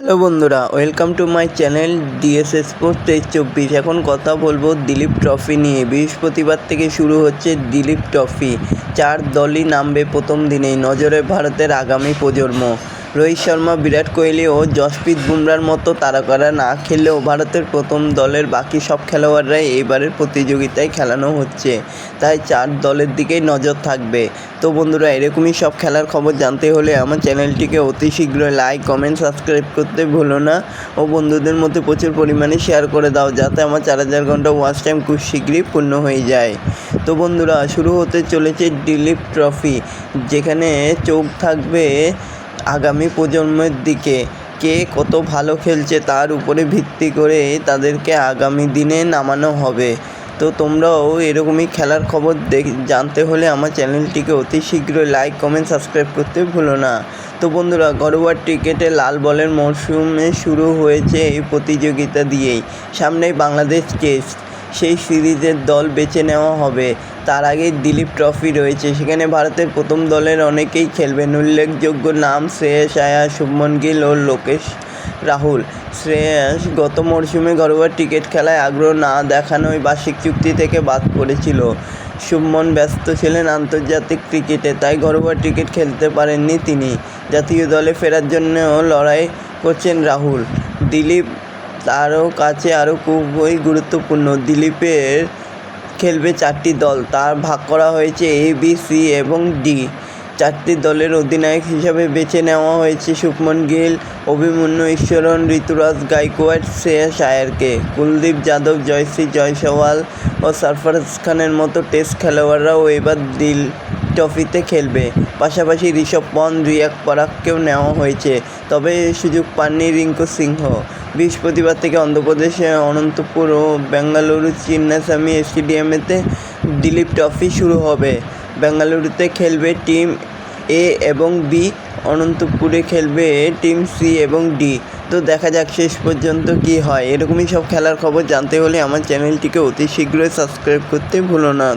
Hello বন্ধুরা, welcome to my channel DS sports 2324। এখন কথা বলবো দিলীপ ট্রফি নিয়ে। বৃহস্পতিবার থেকে শুরু হচ্ছে দিলীপ ট্রফি। 4 দলই নামবে প্রথম দিনেই। নজরে ভারতের আগামী প্রজন্ম। রোহিত শর্মা, বিরাট কোহলি ও জসপ্রীত বুমরার মতো তারকারা না খেললেও ভারতের প্রথম দলের বাকি সব খেলোয়াড়রাই এবারের প্রতিযোগিতায় খেলানো হচ্ছে। তাই 4 দলের দিকেই নজর থাকবে। তো বন্ধুরা, এরকমই সব খেলার খবর জানতে হলে আমার চ্যানেলটিকে অতি শীঘ্রই লাইক, কমেন্ট, সাবস্ক্রাইব করতে ভুলো না ও বন্ধুদের মধ্যে প্রচুর পরিমাণে শেয়ার করে দাও, যাতে আমার 4000 ঘন্টা ওয়াচ টাইম খুব শীঘ্রই পূর্ণ হয়ে যায়। তো বন্ধুরা, শুরু হতে চলেছে দিলীপ ট্রফি, যেখানে চোখ থাকবে আগামী প্রজন্মের দিকে। কে কত ভালো খেলছে তার উপরে ভিত্তি করে তাদেরকে আগামী দিনে নামানো হবে। তো তোমরাও এরকমই খেলার খবর জানতে হলে আমার চ্যানেলটিকে অতি শীঘ্রই লাইক, কমেন্ট, সাবস্ক্রাইব করতে ভুলো না। তো বন্ধুরা, ঘরোয়া ক্রিকেটে লাল বলের মরশুমে শুরু হয়েছে এই প্রতিযোগিতা দিয়েই। সামনেই বাংলাদেশ টেস্ট, সেই সিরিজের দল বেছে নেওয়া হবে। তার আগেই দিলীপ ট্রফি রয়েছে, সেখানে ভারতের প্রথম দলের অনেকেই খেলবেন। উল্লেখযোগ্য নাম শ্রেয়স আয়ার, শুভমন গিল ও লোকেশ রাহুল। শ্রেয়স গত মরশুমে ঘরোয়া ক্রিকেট খেলায় আগ্রহ না দেখানোয় বার্ষিক চুক্তি থেকে বাদ পড়েছিল। শুভমন ব্যস্ত ছিলেন আন্তর্জাতিক ক্রিকেটে, তাই ঘরোয়া ক্রিকেট খেলতে পারেননি তিনি। জাতীয় দলে ফেরার জন্যও লড়াই করছেন রাহুল। দিলীপ তারও কাছে আরও খুবই গুরুত্বপূর্ণ। দিলীপের খেলবে 4টি দল, তার ভাগ করা হয়েছে এ, বি, সি এবং ডি। 4টি দলের অধিনায়ক হিসাবে বেছে নেওয়া হয়েছে শুভমন গিল, অভিমন্যু ঈশ্বরন, ঋতুরাজ গাইকোয়াড়, শ্রেয়স আয়ারকে। কুলদীপ যাদব, জয়শ্রী জয়সওয়াল ও সরফরাজ খানের মতো টেস্ট খেলোয়াড়রাও এবার দিলীপ ট্রফিতে খেলবে। পাশাপাশি ঋষভ পন্থ, রিয়াক পরাগকেও নেওয়া হয়েছে, তবে সুযোগ পাননি রিঙ্কু সিংহ। বৃহস্পতিবার থেকে অন্ধ্রপ্রদেশে অনন্তপুর ও বেঙ্গালুরু চিন্নাস্বামী স্টেডিয়ামেতে দিলীপ ট্রফি শুরু হবে। বেঙ্গালুরুতে খেলবে টিম এ এবং বি, অনন্তপুরে খেলবে টিম সি এবং ডি। তো দেখা যাক শেষ পর্যন্ত কী হয়। এরকমই সব খেলার খবর জানতে হলে আমার চ্যানেলটিকে অতি শীঘ্রই সাবস্ক্রাইব করতে ভুলো না।